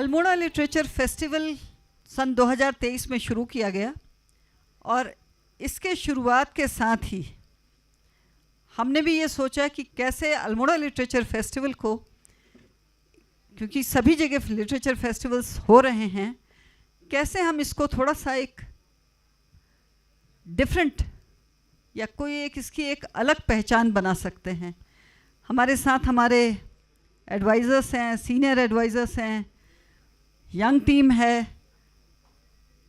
Almora literature festival सन 2023 में शुरू किया गया और इसके शुरुआत के साथ ही हमने भी ये सोचा कि कैसे अल्मोड़ा लिटरेचर फेस्टिवल को, क्योंकि सभी जगह लिटरेचर फेस्टिवल्स हो रहे हैं, कैसे हम इसको थोड़ा सा एक डिफरेंट या कोई एक इसकी एक अलग पहचान बना सकते हैं। हमारे साथ हमारे एडवाइज़र्स हैं, सीनियर एडवाइज़र्स हैं, यंग टीम है,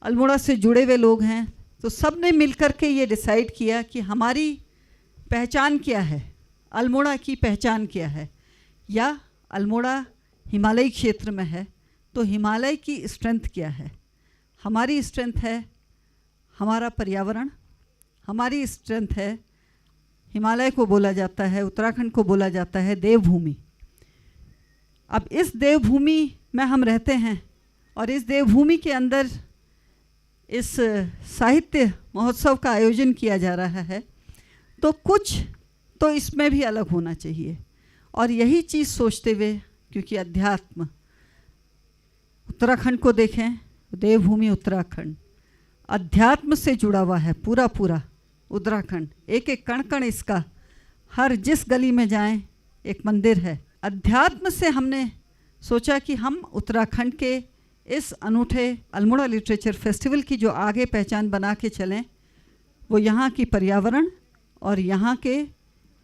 अल्मोड़ा से जुड़े हुए लोग हैं, तो सब ने मिलकर के ये डिसाइड किया कि हमारी पहचान क्या है, अल्मोड़ा की पहचान क्या है, या अल्मोड़ा हिमालयी क्षेत्र में है तो हिमालय की स्ट्रेंथ क्या है। हमारी स्ट्रेंथ है हमारा पर्यावरण, हमारी स्ट्रेंथ है हिमालय को बोला जाता है, उत्तराखंड को बोला जाता है देवभूमि। अब इस देवभूमि में हम रहते हैं और इस देवभूमि के अंदर इस साहित्य महोत्सव का आयोजन किया जा रहा है, तो कुछ तो इसमें भी अलग होना चाहिए। और यही चीज़ सोचते हुए, क्योंकि अध्यात्म, उत्तराखंड को देखें, देवभूमि उत्तराखंड अध्यात्म से जुड़ा हुआ है, पूरा पूरा उत्तराखंड, एक एक कण कण इसका, हर जिस गली में जाएं एक मंदिर है। अध्यात्म से हमने सोचा कि हम उत्तराखंड के इस अनूठे अल्मोड़ा लिटरेचर फेस्टिवल की जो आगे पहचान बना के चलें, वो यहाँ की पर्यावरण और यहाँ के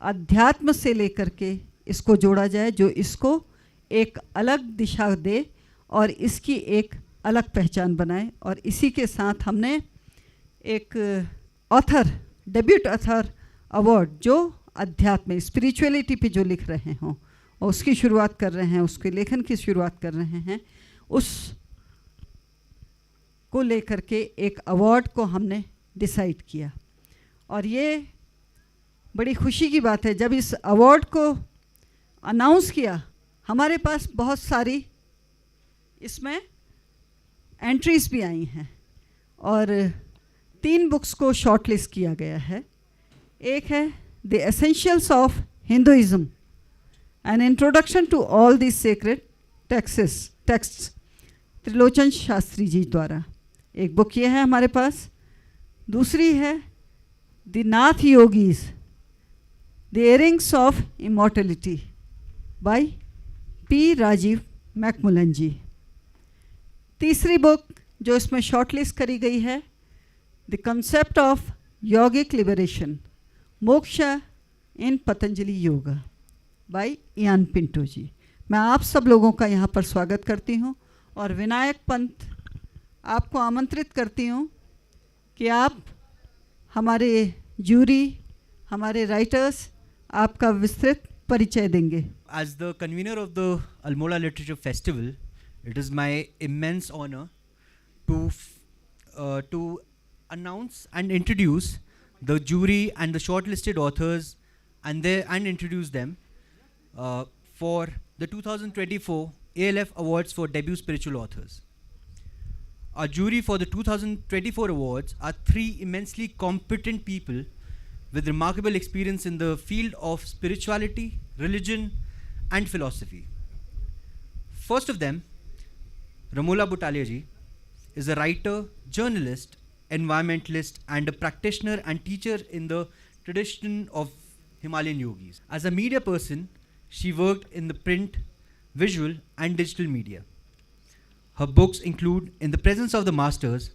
अध्यात्म से लेकर के इसको जोड़ा जाए, जो इसको एक अलग दिशा दे और इसकी एक अलग पहचान बनाए। और इसी के साथ हमने एक ऑथर, डेब्यूट ऑथर अवार्ड, जो अध्यात्म स्पिरिचुअलिटी पे जो लिख रहे हों और उसकी शुरुआत कर रहे हैं, उसके लेखन की शुरुआत कर रहे हैं, उस को लेकर के एक अवार्ड को हमने डिसाइड किया। और ये बड़ी खुशी की बात है, जब इस अवार्ड को अनाउंस किया, हमारे पास बहुत सारी इसमें एंट्रीज भी आई हैं और 3 बुक्स को शॉर्टलिस्ट किया गया है। एक है the essentials of Hinduism, an introduction to all the sacred texts, Trilochan Shastri ji द्वारा, एक बुक ये है हमारे पास। दूसरी है the Nath yogis, the airings of immortality by P Rajiv McMullen ji. तीसरी बुक जो इसमें शॉर्टलिस्ट करी गई है, the concept of yogic liberation, moksha in Patanjali yoga by Ian Pinto ji. मैं आप सब लोगों का यहाँ पर स्वागत करती हूँ और विनायक पंत आपको आमंत्रित करती हूँ कि आप हमारे जूरी, हमारे राइटर्स, आपका विस्तृत परिचय देंगे। As the convener of the Almora Literature Festival, it is my immense honor to announce and introduce the jury and the shortlisted authors and introduce them for the 2024 ALF Awards for Debut Spiritual Authors. Our jury for the 2024 awards are 3 immensely competent people with remarkable experience in the field of spirituality, religion, and philosophy. First of them, Ramola Butalia ji is a writer, journalist, environmentalist, and a practitioner and teacher in the tradition of Himalayan yogis. As a media person, she worked in the print, visual, and digital media. Her books include In the Presence of the Masters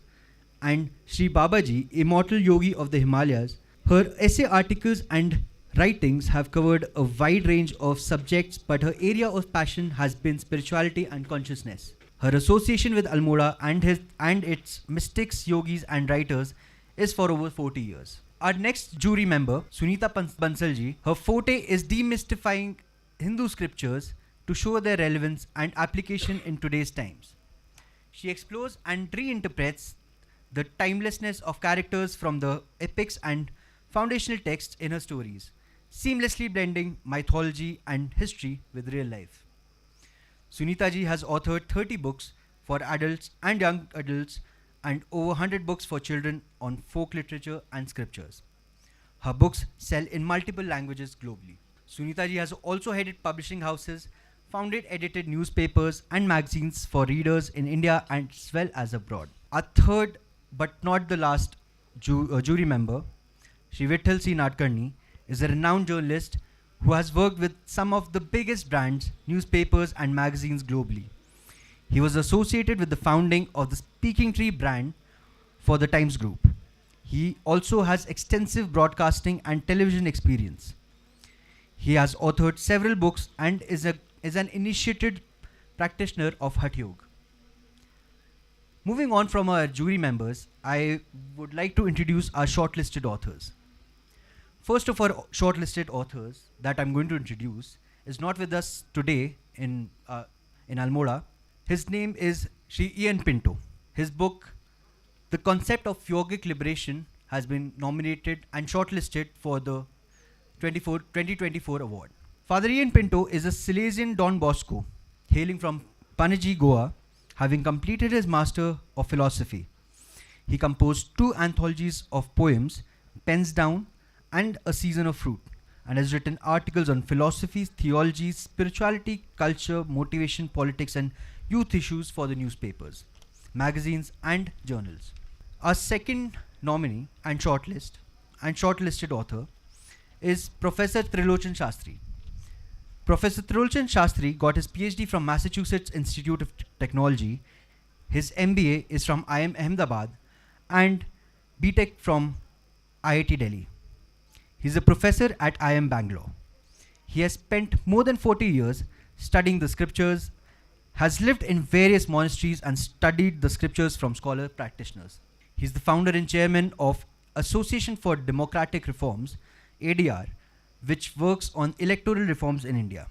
and Sri Babaji, Immortal Yogi of the Himalayas. Her essay articles and writings have covered a wide range of subjects, but her area of passion has been spirituality and consciousness. Her association with Almora and its mystics, yogis, and writers is for over 40 years. Our next jury member, Sunita Bansal ji, her forte is demystifying Hindu scriptures to show their relevance and application in today's times. She explores and reinterprets the timelessness of characters from the epics and foundational texts in her stories, seamlessly blending mythology and history with real life. Sunita ji has authored 30 books for adults and young adults and over 100 books for children on folk literature and scriptures. Her books sell in multiple languages globally. Sunita ji has also headed publishing houses founded, edited newspapers and magazines for readers in India as well as abroad. Our third, but not the last, jury member, Shri Vittal C. Nadkarni, is a renowned journalist who has worked with some of the biggest brands, newspapers and magazines globally. He was associated with the founding of the Speaking Tree brand for the Times Group. He also has extensive broadcasting and television experience. He has authored several books and is an initiated practitioner of Hatha Yoga. Moving on from our jury members, I would like to introduce our shortlisted authors. First of our shortlisted authors that I'm going to introduce is not with us today in Almora. His name is Shri Ian Pinto. His book, The Concept of Yogic Liberation, has been nominated and shortlisted for the 2024 award. Father Ian Pinto is a Salesian Don Bosco, hailing from Panaji, Goa, having completed his Master of Philosophy. He composed 2 anthologies of poems, Pens Down and A Season of Fruit, and has written articles on philosophy, theology, spirituality, culture, motivation, politics and youth issues for the newspapers, magazines and journals. Our second nominee and shortlisted author is Professor Trilochan Shastri. Professor Trilochan Shastri got his PhD from Massachusetts Institute of Technology. His MBA is from IIM Ahmedabad and BTech from IIT Delhi. He is a professor at IIM Bangalore. He has spent more than 40 years studying the scriptures, has lived in various monasteries and studied the scriptures from scholar practitioners. He is the founder and chairman of Association for Democratic Reforms, ADR, which works on electoral reforms in India.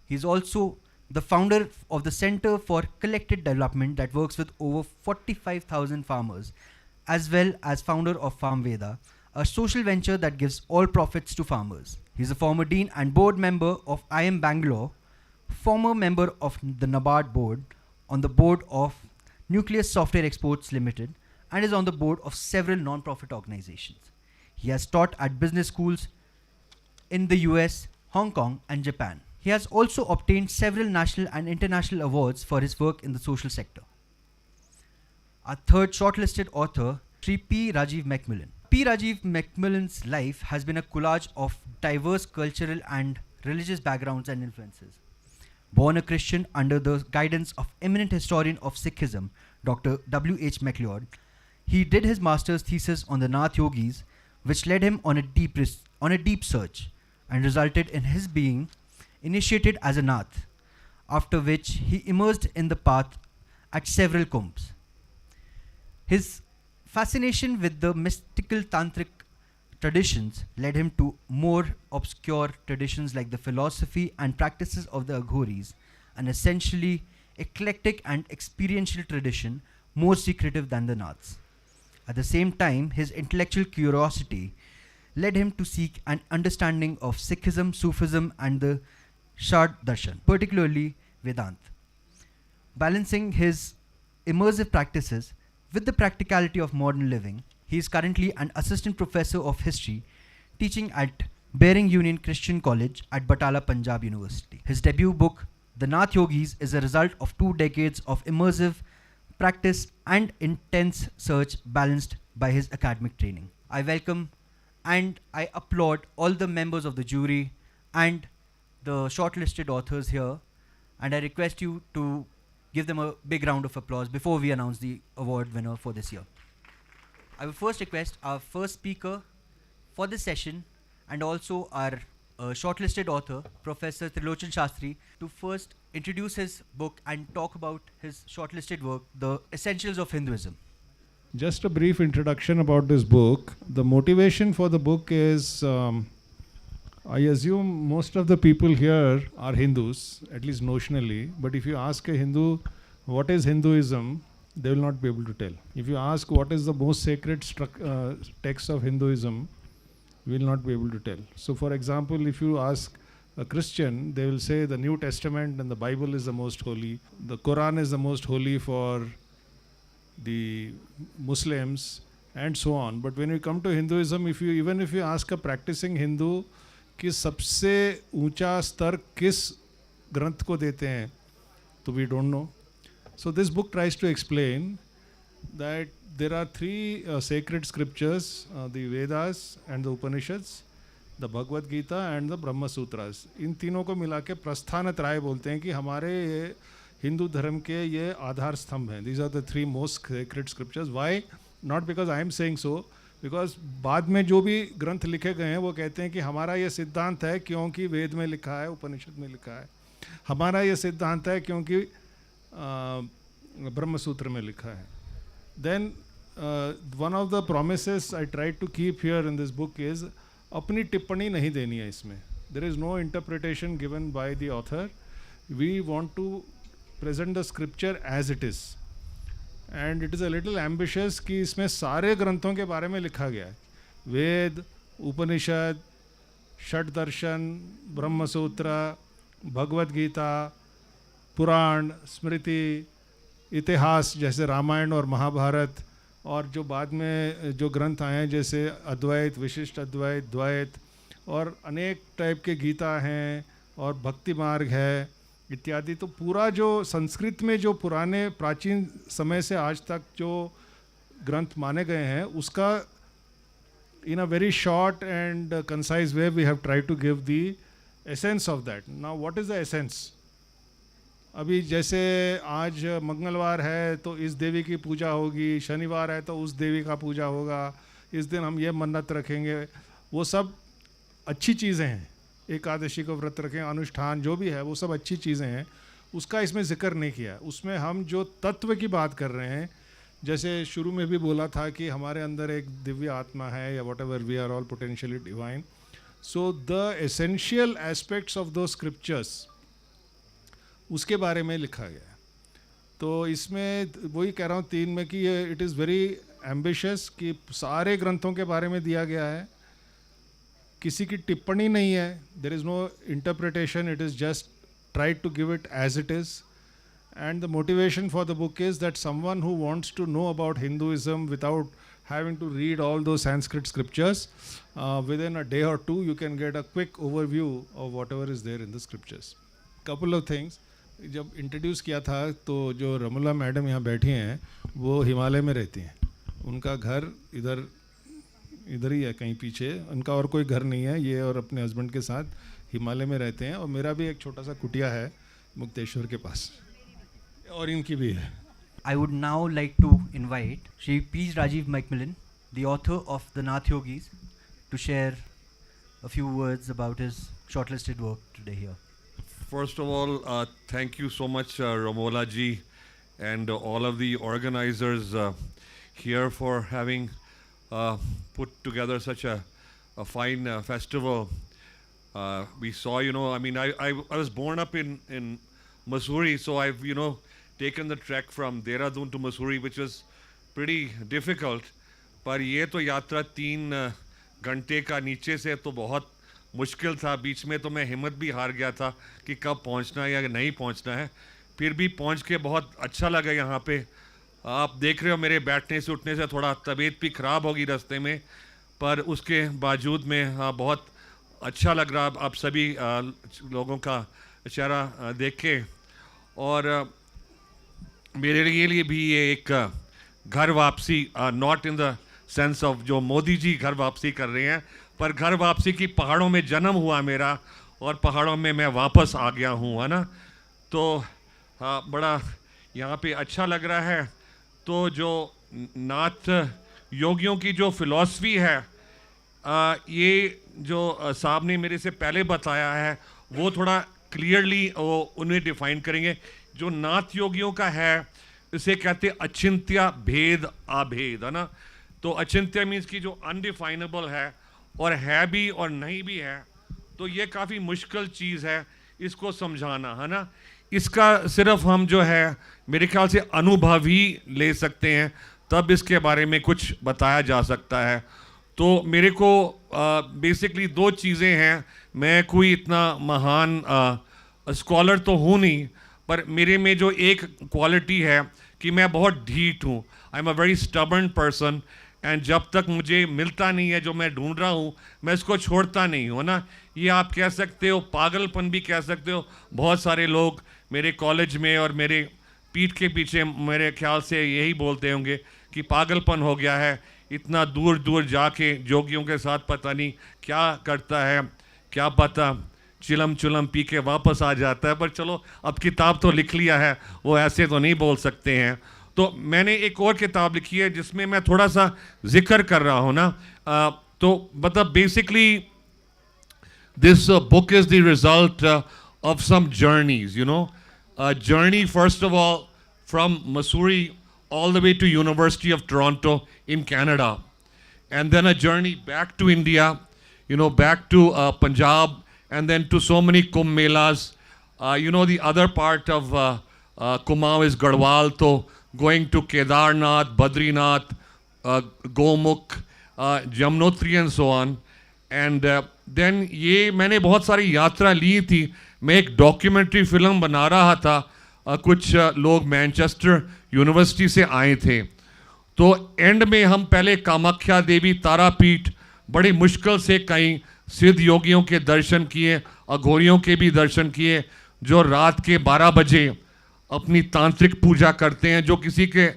He is also the founder of the Center for Collected Development that works with over 45,000 farmers, as well as founder of Farm Veda, a social venture that gives all profits to farmers. He is a former dean and board member of IIM Bangalore, former member of the NABARD board, on the board of Nucleus Software Exports Limited, and is on the board of several non-profit organizations. He has taught at business schools in the US, Hong Kong and Japan. He has also obtained several national and international awards for his work in the social sector. Our third shortlisted author, Sri P. Rajiv Macmillan. P. Rajiv Macmillan's life has been a collage of diverse cultural and religious backgrounds and influences. Born a Christian under the guidance of eminent historian of Sikhism, Dr. W. H. MacLeod, he did his master's thesis on the Nath Yogis, which led him on a deep search and resulted in his being initiated as a Nath, after which he immersed in the path at several kumbhs. His fascination with the mystical tantric traditions led him to more obscure traditions like the philosophy and practices of the Aghoris, an essentially eclectic and experiential tradition more secretive than the Naths. At the same time, his intellectual curiosity led him to seek an understanding of Sikhism, Sufism and the Shad Darshan, particularly Vedanta. Balancing his immersive practices with the practicality of modern living, he is currently an assistant professor of history teaching at Bering Union Christian College at Batala, Punjab University. His debut book, The Nath Yogis, is a result of 2 decades of immersive practice and intense search balanced by his academic training. I welcome and I applaud all the members of the jury and the shortlisted authors here, and I request you to give them a big round of applause before we announce the award winner for this year. I will first request our first speaker for this session and also our shortlisted author, Professor Trilochan Shastri, to first introduce his book and talk about his shortlisted work, The Essentials of Hinduism. Just a brief introduction about this book. The motivation for the book is, I assume most of the people here are Hindus, at least notionally, but if you ask a Hindu, what is Hinduism, they will not be able to tell. If you ask what is the most sacred text of Hinduism, we will not be able to tell. So for example, if you ask a Christian, they will say the New Testament and the Bible is the most holy. The Quran is the most holy for the Muslims and so on. But when you come to Hinduism, even if you ask a practicing Hindu कि सबसे ऊंचा स्तर किस ग्रंथ को देते हैं तो we don't know. So this book tries to explain that there are 3 sacred scriptures, the Vedas and the Upanishads, the Bhagavad Gita and the Brahma Sutras. इन तीनों को मिला के प्रस्थान त्रय बोलते हैं कि हमारे ये हिंदू धर्म के ये आधार स्तंभ हैं. These are the 3 most sacred scriptures. Why? Not because I am saying so, because बाद में जो भी ग्रंथ लिखे गए हैं वो कहते हैं कि हमारा ये सिद्धांत है क्योंकि वेद में लिखा है, उपनिषद में लिखा है. हमारा ये सिद्धांत है क्योंकि ब्रह्म सूत्र में लिखा है. Then one of the promises I try to keep here in this book is अपनी टिप्पणी नहीं देनी है इसमें. There is no interpretation given by the author. We want to present the scripture as it is and it is a little ambitious कि इसमें सारे ग्रंथों के बारे में लिखा गया है. वेद, उपनिषद, षट दर्शन, ब्रह्म सूत्र, भगवद गीता, पुराण, स्मृति, इतिहास जैसे रामायण और महाभारत, और जो बाद में जो ग्रंथ आए हैं जैसे अद्वैत, विशिष्ट अद्वैत, द्वैत, और अनेक टाइप के गीता हैं और भक्ति मार्ग है इत्यादि. तो पूरा जो संस्कृत में जो पुराने प्राचीन समय से आज तक जो ग्रंथ माने गए हैं उसका in a very short and concise way we have try to give the essence of that. Now what is the essence? अभी जैसे आज मंगलवार है तो इस देवी की पूजा होगी, शनिवार है तो उस देवी का पूजा होगा, इस दिन हम ये मन्नत रखेंगे. वो सब अच्छी चीज़ें हैं. एकादशी को व्रत रखें, अनुष्ठान जो भी है वो सब अच्छी चीज़ें हैं. उसका इसमें जिक्र नहीं किया. उसमें हम जो तत्व की बात कर रहे हैं, जैसे शुरू में भी बोला था कि हमारे अंदर एक दिव्य आत्मा है या whatever, we are all potentially divine. So the essential aspects of those scriptures उसके बारे में लिखा गया है. तो इसमें वही कह रहा हूँ 3 में कि ये इट इज़ वेरी एम्बिशियस कि सारे ग्रंथों के बारे में दिया गया है. किसी की टिप्पणी नहीं है. There is no interpretation. It is just try to give it as it is. And the motivation for the book is that someone who wants to know about Hinduism without having to read all those Sanskrit scriptures, within a day or 2 you can get a quick overview of whatever is there in the scriptures. Couple of things. जब introduce किया था तो जो रमला madam यहाँ बैठी हैं वो हिमालय में रहती हैं. उनका घर इधर ही है कहीं पीछे. उनका और कोई घर नहीं है. ये और अपने हस्बैंड के साथ हिमालय में रहते हैं. और मेरा भी एक छोटा सा कुटिया है मुक्तेश्वर के पास, और इनकी भी है. I would now like to invite Shri P. Rajiv Macmillan, the author of The Nath Yogis, to share a few words about his shortlisted work today here. First of all, thank you so much, Ramola ji, and all of the organizers here for having put together such a fine festival. We saw, I mean, I was born up in Mussoorie, so I've, taken the trek from Dehradun to Mussoorie, which was pretty difficult. पर ये तो यात्रा 3 घंटे का नीचे से तो बहुत मुश्किल था. बीच में तो मैं हिम्मत भी हार गया था कि कब पहुंचना है या नहीं पहुंचना है. फिर भी पहुंच के बहुत अच्छा लगा यहाँ पे. आप देख रहे हो मेरे बैठने से उठने से थोड़ा तबीयत भी ख़राब होगी रास्ते में, पर उसके बावजूद में बहुत अच्छा लग रहा आप सभी लोगों का चेहरा देख के. और मेरे लिए भी ये एक घर वापसी, not in the sense of जो मोदी जी घर वापसी कर रहे हैं, पर घर वापसी की पहाड़ों में जन्म हुआ मेरा और पहाड़ों में मैं वापस आ गया हूँ, है ना. तो बड़ा यहाँ पे अच्छा लग रहा है. तो जो नाथ योगियों की जो फिलॉसफी है, ये जो साहब ने मेरे से पहले बताया है वो थोड़ा क्लियरली वो उन्हें डिफाइन करेंगे. जो नाथ योगियों का है इसे कहते अचिंत्य भेद अभेद, है ना. तो अचिंत्य मीन्स की जो अनडिफाइनेबल है और है भी और नहीं भी है. तो ये काफ़ी मुश्किल चीज़ है इसको समझाना, है ना. इसका सिर्फ हम जो है मेरे ख्याल से अनुभव ही ले सकते हैं, तब इसके बारे में कुछ बताया जा सकता है. तो मेरे को बेसिकली 2 चीज़ें हैं. मैं कोई इतना महान स्कॉलर तो हूँ नहीं, पर मेरे में जो एक क्वालिटी है कि मैं बहुत ढीठ हूँ. I am a very stubborn person and जब तक मुझे मिलता नहीं है जो मैं ढूंढ रहा हूँ, मैं इसको छोड़ता नहीं हूँ ना। ये आप कह सकते हो पागलपन भी कह सकते हो। बहुत सारे लोग मेरे कॉलेज में और मेरे पीठ के पीछे मेरे ख्याल से यही बोलते होंगे कि पागलपन हो गया है, इतना दूर दूर जाके जोगियों के साथ पता नहीं क्या करता है, क्या पता चिलम चुलम पी के वापस आ जाता है। पर चलो अब किताब तो लिख लिया है, वो ऐसे तो नहीं बोल सकते हैं। तो मैंने एक और किताब लिखी है जिसमें मैं थोड़ा सा जिक्र कर रहा हूँ ना। तो मतलब basically this book is the result of some journeys, you know. A journey, first of all, from Missouri all the way to University of Toronto in Canada. And then a journey back to India, you know, back to Punjab, and then to so many Kumbh Melas. You know, the other part of Kumaon is Garhwal, so going to Kedarnath, Badrinath, Gomukh, Jamnotri and so on. And then ये मैंने बहुत सारी यात्रा ली थी। मैं एक documentary film बना रहा था, कुछ लोग मैनचेस्टर यूनिवर्सिटी से आए थे। तो एंड में हम पहले कामाख्या देवी तारापीठ बड़ी मुश्किल से कई सिद्ध योगियों के दर्शन किए, अघोरियों के भी दर्शन किए जो रात के 12 बजे अपनी तांत्रिक पूजा करते हैं, जो किसी के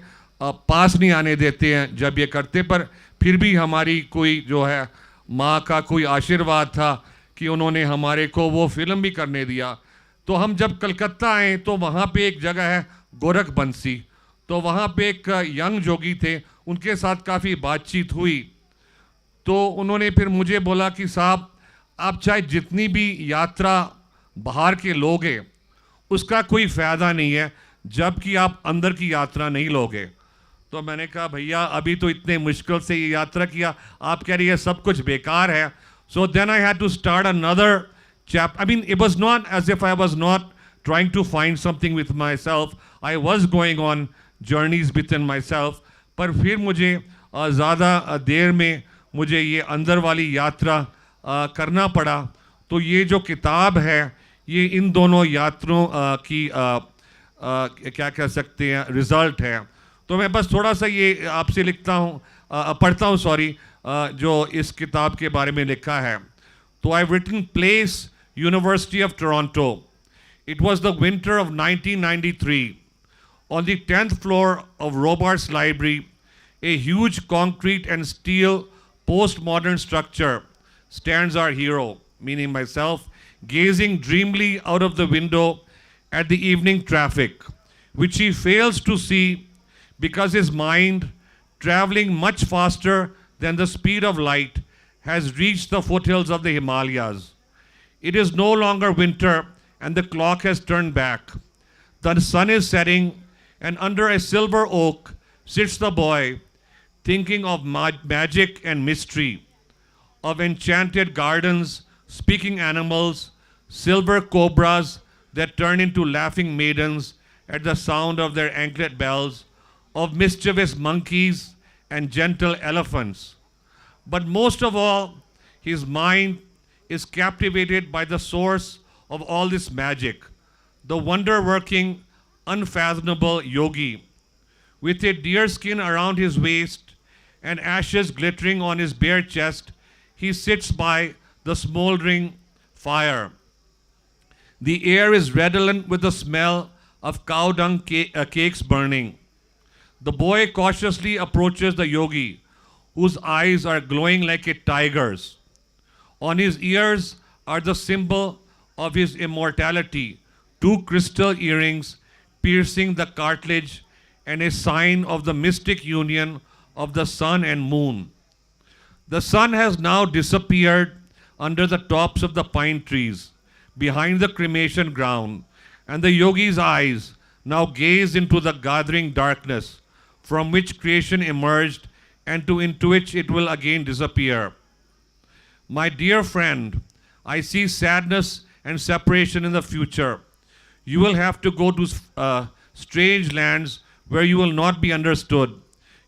पास नहीं आने देते हैं जब ये करते। पर फिर भी हमारी कोई जो है माँ का कोई आशीर्वाद था कि उन्होंने हमारे को वो फिल्म भी करने दिया। तो हम जब कलकत्ता आए तो वहाँ पे एक जगह है गोरख बंसी, तो वहाँ पे एक यंग जोगी थे, उनके साथ काफ़ी बातचीत हुई। तो उन्होंने फिर मुझे बोला कि साहब आप चाहे जितनी भी यात्रा बाहर के लोगे उसका कोई फ़ायदा नहीं है जब कि आप अंदर की यात्रा नहीं लोगे। तो मैंने कहा भैया अभी तो इतने मुश्किल से ये यात्रा किया, आप कह रही है सब कुछ बेकार है। So then I had to start another chapter. I mean, it was not as if I was not trying to find something with myself. I was going on journeys within myself. पर फिर मुझे ज़्यादा देर में मुझे ये अंदर वाली यात्रा करना पड़ा। तो ये जो किताब है ये इन दोनों यात्रों की क्या कह सकते हैं रिज़ल्ट है। तो मैं बस थोड़ा सा ये आपसे लिखता हूँ, पढ़ता हूँ सॉरी, जो इस किताब के बारे में लिखा है। तो I written place University of Toronto. It was the winter of 1993। On the 10th floor of Robarts Library, a huge concrete and steel postmodern structure stands our hero, meaning myself, gazing dreamily out of the window at the evening traffic, which he fails to see because his mind, traveling much faster than the speed of light, has reached the foothills of the Himalayas. It is no longer winter and the clock has turned back. The sun is setting and under a silver oak sits the boy, thinking of magic and mystery, of enchanted gardens, speaking animals, silver cobras that turn into laughing maidens at the sound of their anklet bells, of mischievous monkeys and gentle elephants. But most of all, his mind is captivated by the source of all this magic, the wonder-working, unfathomable yogi. With a deerskin around his waist and ashes glittering on his bare chest, he sits by the smoldering fire. The air is redolent with the smell of cow dung cakes burning. The boy cautiously approaches the yogi, whose eyes are glowing like a tiger's. On his ears are the symbol of his immortality, 2 crystal earrings piercing the cartilage and a sign of the mystic union of the sun and moon. The sun has now disappeared under the tops of the pine trees behind the cremation ground, and the yogi's eyes now gaze into the gathering darkness from which creation emerged and into which it will again disappear. My dear friend, I see sadness and separation in the future. You will have to go to strange lands where you will not be understood.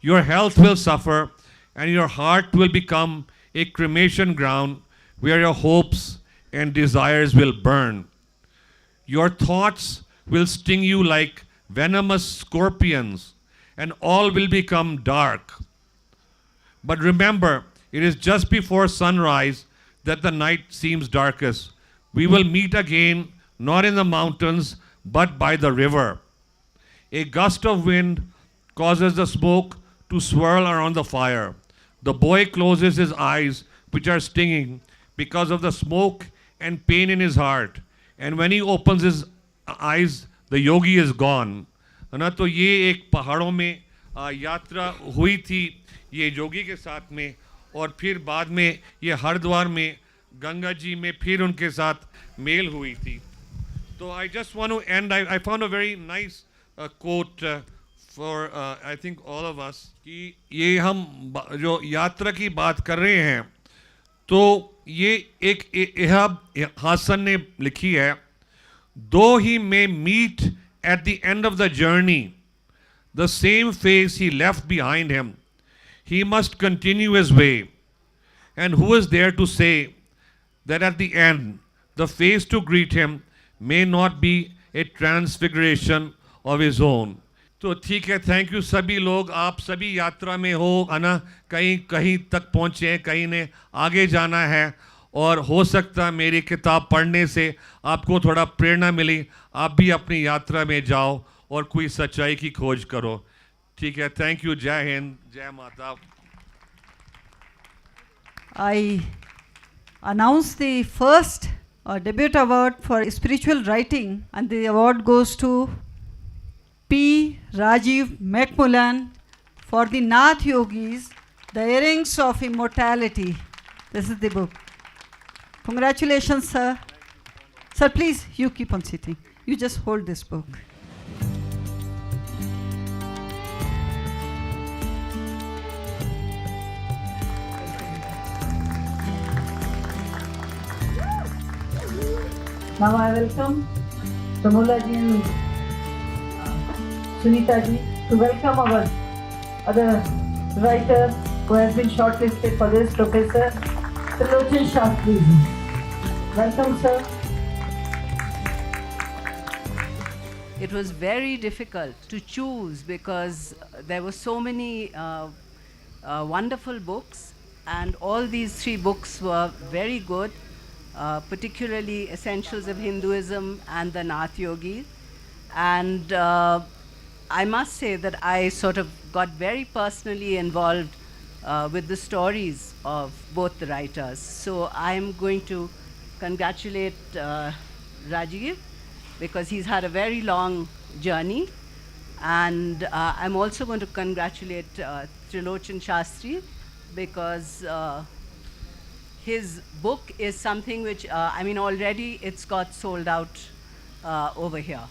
Your health will suffer and your heart will become a cremation ground where your hopes and desires will burn. Your thoughts will sting you like venomous scorpions and all will become dark. But remember, it is just before sunrise that the night seems darkest. We will meet again, not in the mountains, but by the river. A gust of wind causes the smoke to swirl around the fire. The boy closes his eyes, which are stinging because of the smoke and pain in his heart. And when he opens his eyes, the yogi is gone. है ना, तो ये एक पहाड़ों में यात्रा हुई थी ये योगी के साथ में, और फिर बाद में ये हरिद्वार में गंगा जी में फिर उनके साथ मेल हुई थी. तो I just want to end, I found a very nice quote for I think all of us, कि ये हम जो यात्रा की बात कर रहे हैं, तो ये एक इहाब हासन ने लिखी है. Though he may meet at the end of the journey the same face he left behind him, he must continue his way. And who is there to say that at the end the face to greet him may not be a transfiguration of his own. तो ठीक है, thank you सभी लोग, आप सभी यात्रा में हो, है ना, कहीं कहीं तक पहुँचे, कहीं ने आगे जाना है, और हो सकता है मेरी किताब पढ़ने से आपको थोड़ा प्रेरणा मिली, आप भी अपनी यात्रा में जाओ और कोई सच्चाई की खोज करो. ठीक है, थैंक यू, जय हिंद, जय माता. I announce the first debut award for spiritual writing, and the award goes to P. Rajiv Macmillan for the Nath Yogis, The Earrings of Immortality. This is the book. Congratulations, sir. Sir, please, you keep on sitting. You just hold this book. Now I welcome Ramola ji and Sunita ji to welcome our other writer who has been shortlisted for this, Professor Trilochan Shastri ji. Welcome, sir. It was very difficult to choose because there were so many wonderful books, and all these three books were very good. Particularly Essentials of Hinduism and the Nath Yogi. And I must say that I sort of got very personally involved with the stories of both the writers. So I'm going to congratulate Rajiv because he's had a very long journey. And I'm also going to congratulate Trilochan Shastri because his book is something which, already it's got sold out over here.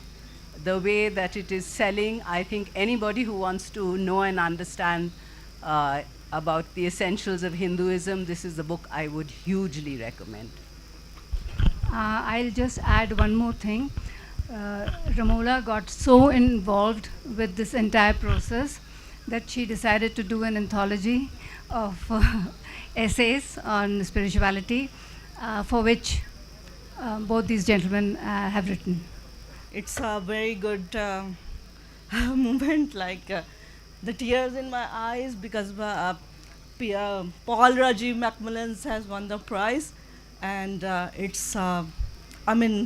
The way that it is selling, I think anybody who wants to know and understand about the essentials of Hinduism, this is the book I would hugely recommend. I'll just add one more thing. Ramola got so involved with this entire process that she decided to do an anthology of essays on spirituality, for which both these gentlemen have written. It's a very good moment, like the tears in my eyes, because Paul Rajiv Macmillan has won the prize, and it's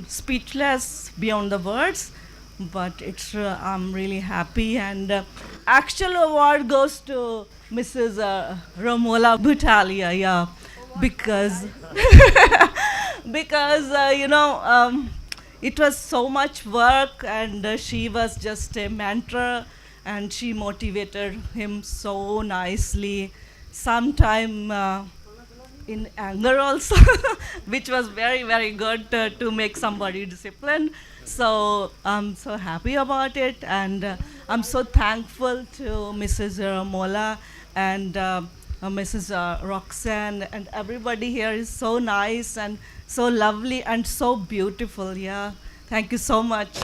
speechless beyond the words, but it's I'm really happy, and actual award goes to Mrs. Romola Butalia, yeah, because it was so much work, and she was just a mentor, and she motivated him so nicely, sometime in anger also, which was very, very good to make somebody disciplined. So I'm so happy about it, and I'm so thankful to Mrs. Romola and Mrs. Roxanne, and everybody here is so nice and so lovely and so beautiful. Yeah, thank you so much.